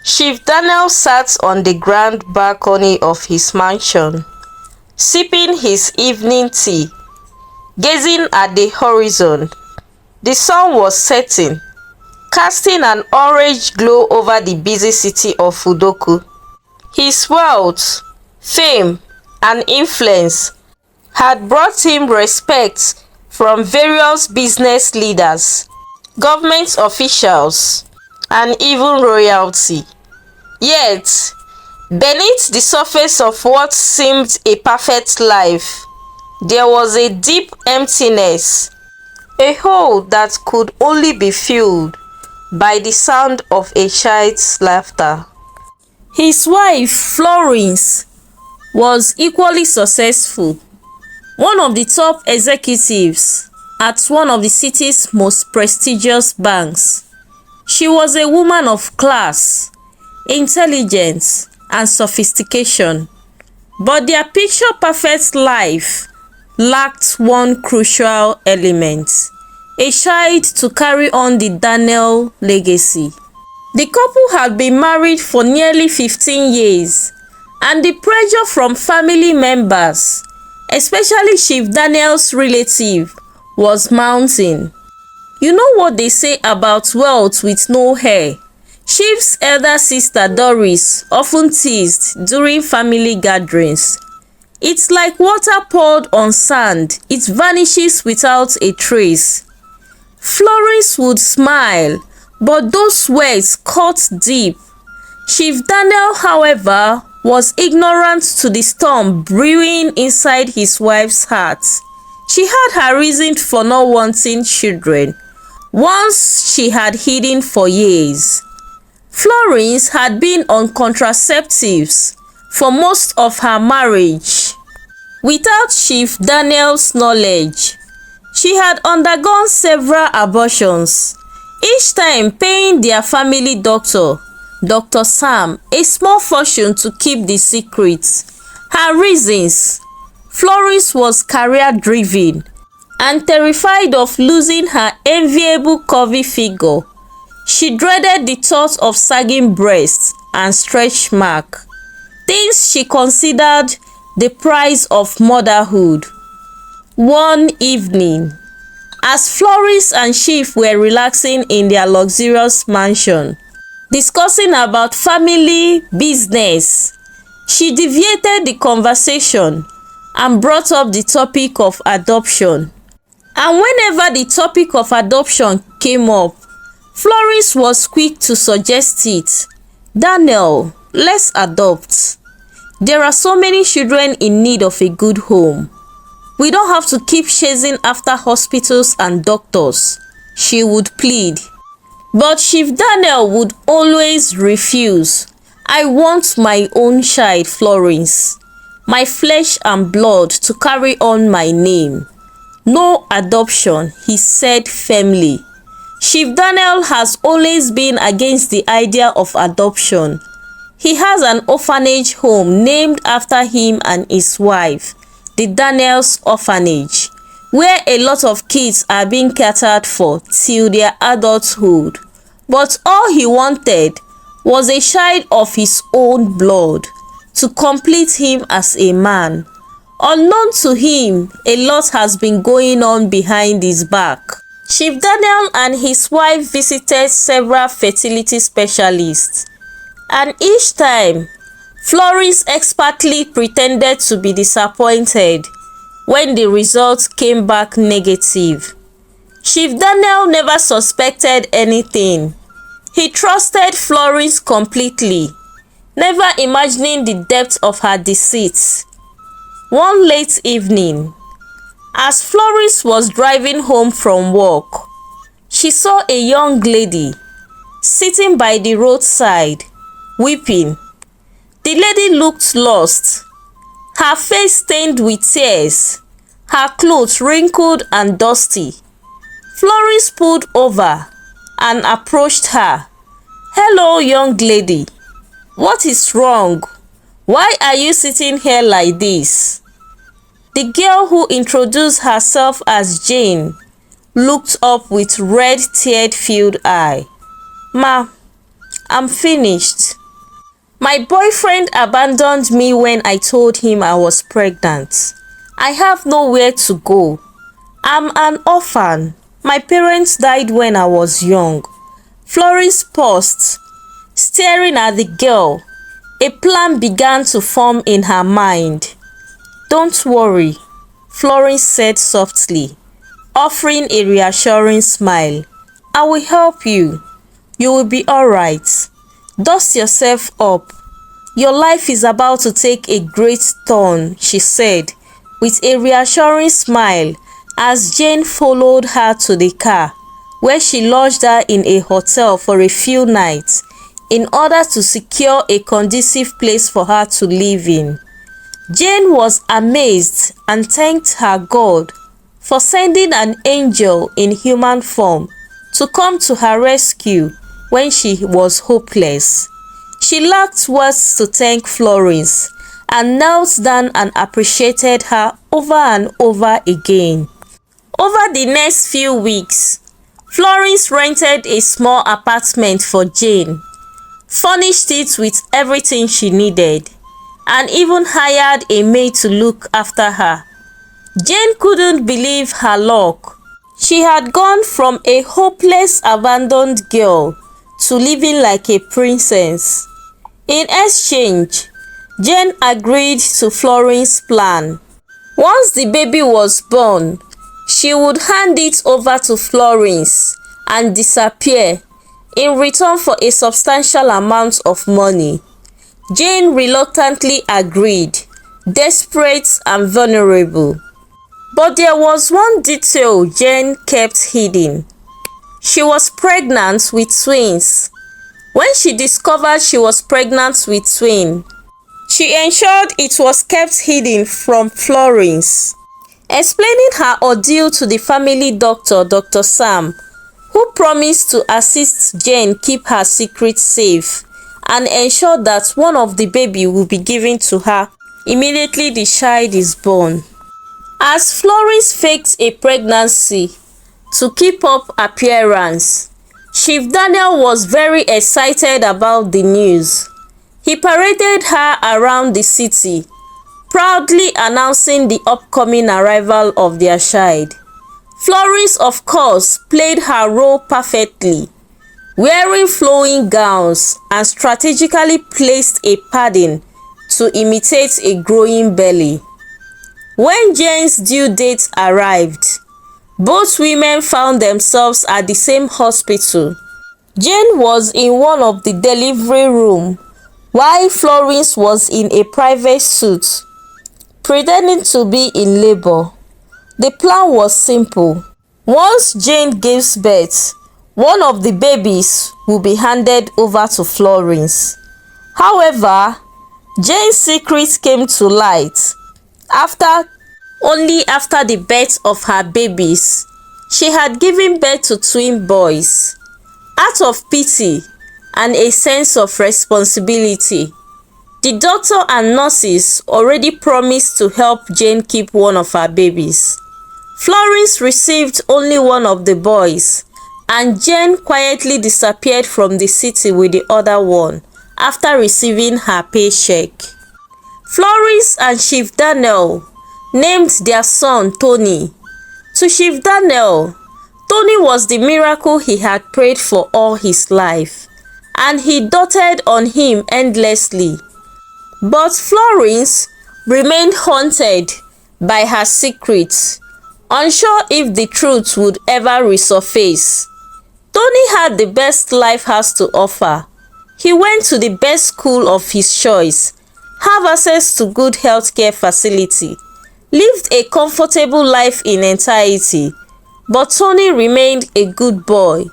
Chief Daniel sat on the grand balcony of his mansion, sipping his evening tea, gazing at the horizon. The sun was setting, casting an orange glow over the busy city of Udoku. His wealth, fame, and influence had brought him respect from various business leaders, government officials, and even royalty. Yet, beneath the surface of what seemed a perfect life, there was a deep emptiness, a hole that could only be filled by the sound of a child's laughter. His wife, Florence, was equally successful, one of the top executives at one of the city's most prestigious banks. She was a woman of class, intelligence, and sophistication, but their picture-perfect life lacked one crucial element: a child to carry on the Daniel legacy. The couple had been married for nearly 15 years, and the pressure from family members, especially Chief Daniel's relative, was mounting. You know what they say about wealth with no heir? Chief's elder sister Doris often teased during family gatherings. It's like water poured on sand, it vanishes without a trace. Florence would smile, but those words cut deep. Chief Daniel, however, was ignorant to the storm brewing inside his wife's heart. She had her reasons for not wanting children, ones she had hidden for years. Florence had been on contraceptives for most of her marriage. Without Chief Daniel's knowledge, she had undergone several abortions, each time paying their family doctor, Dr. Sam, a small fortune to keep the secret. Her reasons: Florence was career-driven and terrified of losing her enviable curvy figure. She dreaded the thought of sagging breasts and stretch marks, things she considered the price of motherhood. One evening, as Florence and Chief were relaxing in their luxurious mansion, discussing about family business, she deviated the conversation and brought up the topic of adoption. And whenever the topic of adoption came up, Florence was quick to suggest it. "Daniel, let's adopt. There are so many children in need of a good home. We don't have to keep chasing after hospitals and doctors," she would plead. But Chief Daniel would always refuse. "I want my own child, Florence, my flesh and blood to carry on my name. No adoption," he said firmly. Chief Daniel has always been against the idea of adoption. He has an orphanage home named after him and his wife, the Daniels Orphanage, where a lot of kids are being catered for till their adulthood. But all he wanted was a child of his own blood to complete him as a man. Unknown to him, a lot has been going on behind his back. Chief Daniel and his wife visited several fertility specialists, and each time, Florence expertly pretended to be disappointed when the results came back negative. Chief Daniel never suspected anything. He trusted Florence completely, never imagining the depth of her deceit. One late evening, as Florence was driving home from work, she saw a young lady sitting by the roadside, weeping. The lady looked lost, her face stained with tears, her clothes wrinkled and dusty. Florence pulled over and approached her. "Hello, young lady. What is wrong? Why are you sitting here like this?" The girl, who introduced herself as Jane, looked up with red tear-filled eye. "Ma, I'm finished. My boyfriend abandoned me when I told him I was pregnant. I have nowhere to go. I'm an orphan. My parents died when I was young. Florence paused, staring at the girl. A plan began to form in her mind. Don't worry, Florence said softly, offering a reassuring smile. I will help you. You will be alright. Dust yourself up. Your life is about to take a great turn, she said, with a reassuring smile as Jane followed her to the car, where she lodged her in a hotel for a few nights in order to secure a conducive place for her to live in. Jane was amazed and thanked her God for sending an angel in human form to come to her rescue when she was hopeless. She lacked words to thank Florence and knelt down and appreciated her over and over again. Over the next few weeks, Florence rented a small apartment for Jane, furnished it with everything she needed, and even hired a maid to look after her. Jane couldn't believe her luck. She had gone from a hopeless, abandoned girl to living like a princess. In exchange, Jane agreed to Florence's plan. Once the baby was born, she would hand it over to Florence and disappear in return for a substantial amount of money. Jane reluctantly agreed, desperate and vulnerable. But there was one detail Jane kept hidden. She was pregnant with twins. When she discovered she was pregnant with twins, she ensured it was kept hidden from Florence. Explaining her ordeal to the family doctor, Dr. Sam, who promised to assist Jane keep her secret safe and ensure that one of the baby will be given to her immediately the child is born. As Florence faked a pregnancy to keep up appearance, Chief Daniel was very excited about the news. He paraded her around the city, proudly announcing the upcoming arrival of their child. Florence, of course, played her role perfectly, wearing flowing gowns and strategically placed a padding to imitate a growing belly. When Jane's due date arrived, both women found themselves at the same hospital. Jane was in one of the delivery rooms, while Florence was in a private suite, pretending to be in labor. The plan was simple. Once Jane gives birth, one of the babies will be handed over to Florence. However, Jane's secret came to light only after the birth of her babies. She had given birth to twin boys. Out of pity and a sense of responsibility, the doctor and nurses already promised to help Jane keep one of her babies. Florence received only one of the boys, and Jane quietly disappeared from the city with the other one after receiving her paycheck. Florence and Chief Daniel named their son Tony. To Chief Daniel, Tony was the miracle he had prayed for all his life, and he doted on him endlessly. But Florence remained haunted by her secret, unsure if the truth would ever resurface. Tony had the best life has to offer. He went to the best school of his choice, have access to good healthcare facility, lived a comfortable life in entirety. But Tony remained a good boy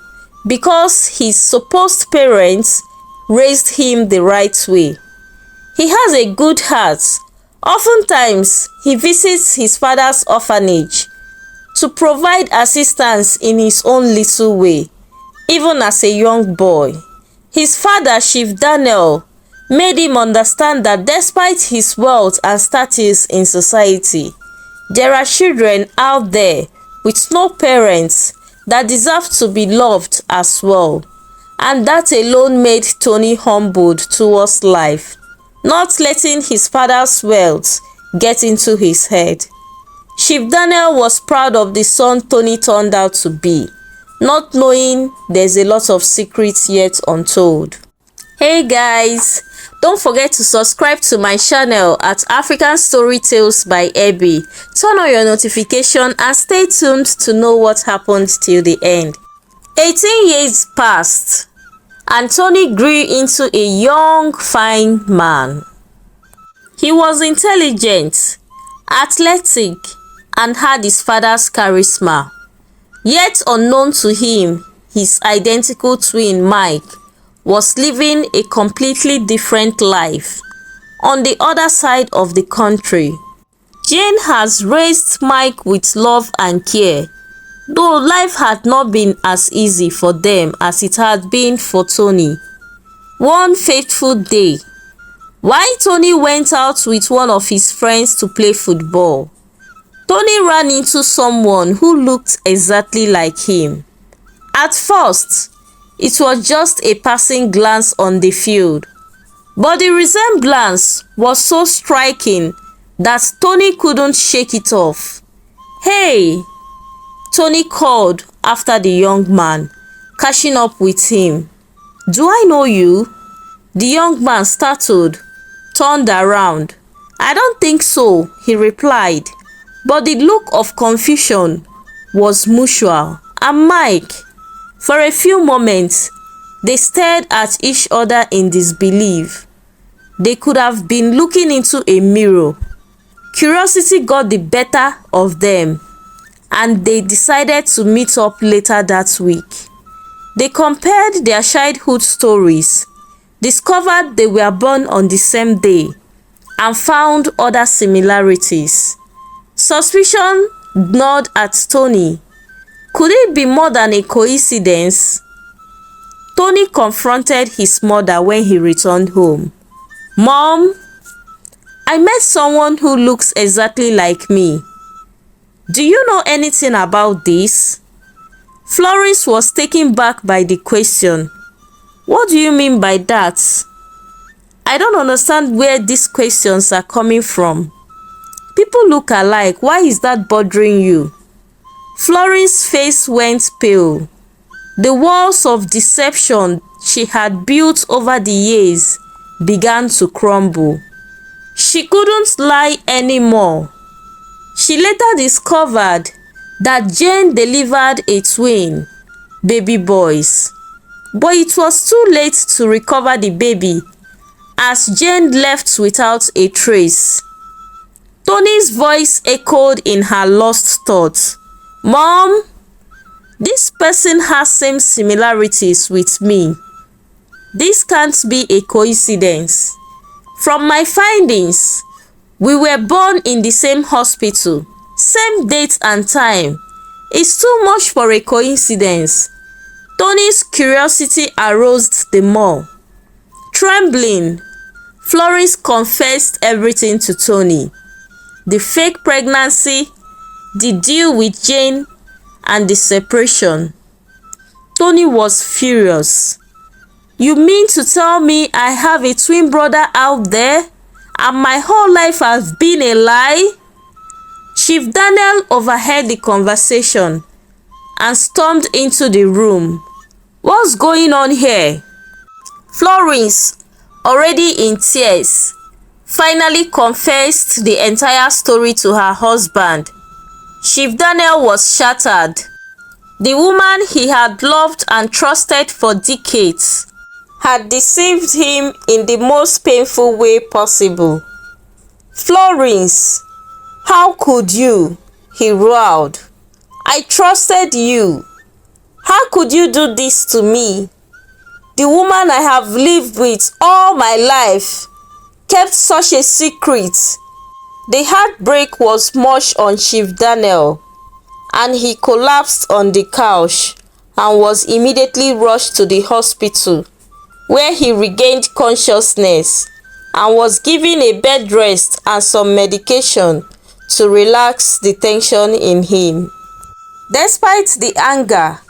because his supposed parents raised him the right way. He has a good heart. Oftentimes, he visits his father's orphanage to provide assistance in his own little way, even as a young boy. His father, Chief Daniel, made him understand that despite his wealth and status in society, there are children out there with no parents that deserve to be loved as well. and that alone made Tony humbled towards life, not letting his father's wealth get into his head. Chief Daniel was proud of the son Tony turned out to be, not knowing there's a lot of secrets yet untold. Hey guys, don't forget to subscribe to my channel at African Story Tales by Abby. Turn on your notification and stay tuned to know what happened till the end. 18 years passed and Tony grew into a young, fine man. He was intelligent, athletic, and had his father's charisma. Yet unknown to him, his identical twin Mike was living a completely different life on the other side of the country. Jane has raised Mike with love and care, though life had not been as easy for them as it had been for Tony. One fateful day, while Tony went out with one of his friends to play football, Tony ran into someone who looked exactly like him. At first, it was just a passing glance on the field, but the resemblance was so striking that Tony couldn't shake it off. "Hey," Tony called after the young man, catching up with him. "Do I know you?" The young man startled, turned around. "I don't think so," he replied, but the look of confusion was mutual. And Mike, for a few moments, they stared at each other in disbelief. They could have been looking into a mirror. Curiosity got the better of them, and they decided to meet up later that week. They compared their childhood stories, discovered they were born on the same day, and found other similarities. Suspicion gnawed at Tony. Could it be more than a coincidence? Tony confronted his mother when he returned home. "Mom, I met someone who looks exactly like me. Do you know anything about this?" Florence was taken back by the question. "What do you mean by that? I don't understand where these questions are coming from. People look alike. Why is that bothering you?" Florence's face went pale. The walls of deception she had built over the years began to crumble. She couldn't lie anymore. She later discovered that Jane delivered a twin, baby boys, but it was too late to recover the baby as Jane left without a trace. Tony's voice echoed in her lost thoughts. "Mom, this person has same similarities with me. This can't be a coincidence. From my findings, we were born in the same hospital, same date and time. It's too much for a coincidence." Tony's curiosity aroused the more. Trembling, Florence confessed everything to Tony. The fake pregnancy, the deal with Jane, and the separation. Tony was furious. "You mean to tell me I have a twin brother out there and my whole life has been a lie?" Chief Daniel overheard the conversation and stormed into the room. "What's going on here?" Florence, already in tears, finally confessed the entire story to her husband. Chief Daniel was shattered. The woman he had loved and trusted for decades had deceived him in the most painful way possible. "Florence, how could you?" he roared. "I trusted you. How could you do this to me? The woman I have lived with all my life kept such a secret." The heartbreak was much on Chief Daniel, and he collapsed on the couch and was immediately rushed to the hospital, where he regained consciousness and was given a bed rest and some medication to relax the tension in him. Despite the anger,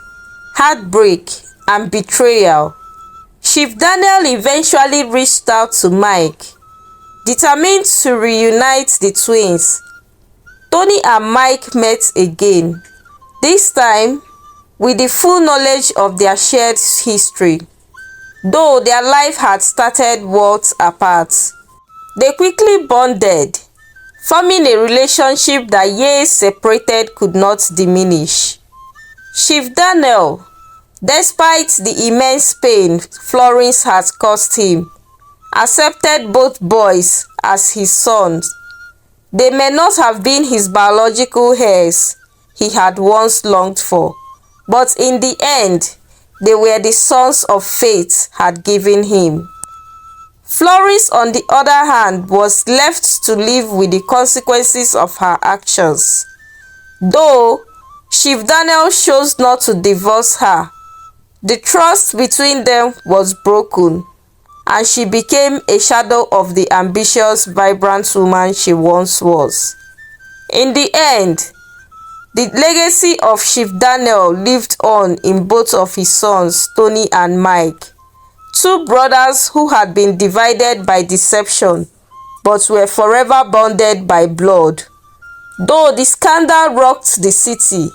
heartbreak, and betrayal, Chief Daniel eventually reached out to Mike, determined to reunite the twins. Tony and Mike met again, this time with the full knowledge of their shared history. Though their life had started worlds apart, they quickly bonded, forming a relationship that years separated could not diminish. Chief Daniel, despite the immense pain Florence had caused him, accepted both boys as his sons. They may not have been his biological heirs he had once longed for, but in the end, they were the sons of fate had given him. Florence, on the other hand, was left to live with the consequences of her actions. Though Chief Daniel chose not to divorce her, the trust between them was broken, and she became a shadow of the ambitious, vibrant woman she once was. In the end, the legacy of Chief Daniel lived on in both of his sons, Tony and Mike, two brothers who had been divided by deception but were forever bonded by blood. Though the scandal rocked the city,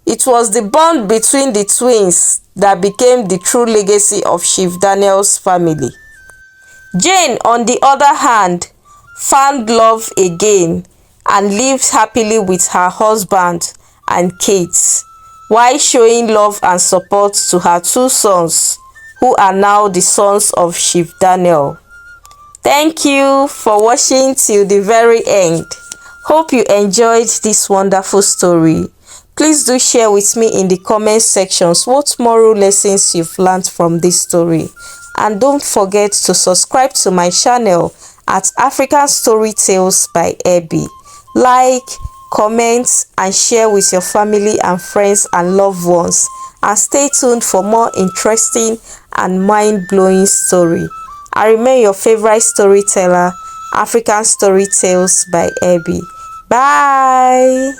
it was the bond between the twins that became the true legacy of Chief Daniel's family. Jane, on the other hand, found love again and lived happily with her husband and Kate, while showing love and support to her two sons, who are now the sons of Chief Daniel. Thank you for watching till the very end. Hope you enjoyed this wonderful story. Please do share with me in the comment sections what moral lessons you've learned from this story. And don't forget to subscribe to my channel at African Story Tales by Abby. Like, comment, and share with your family and friends and loved ones. And stay tuned for more interesting and mind-blowing story. I remain your favorite storyteller, African Story Tales by Abby. Bye!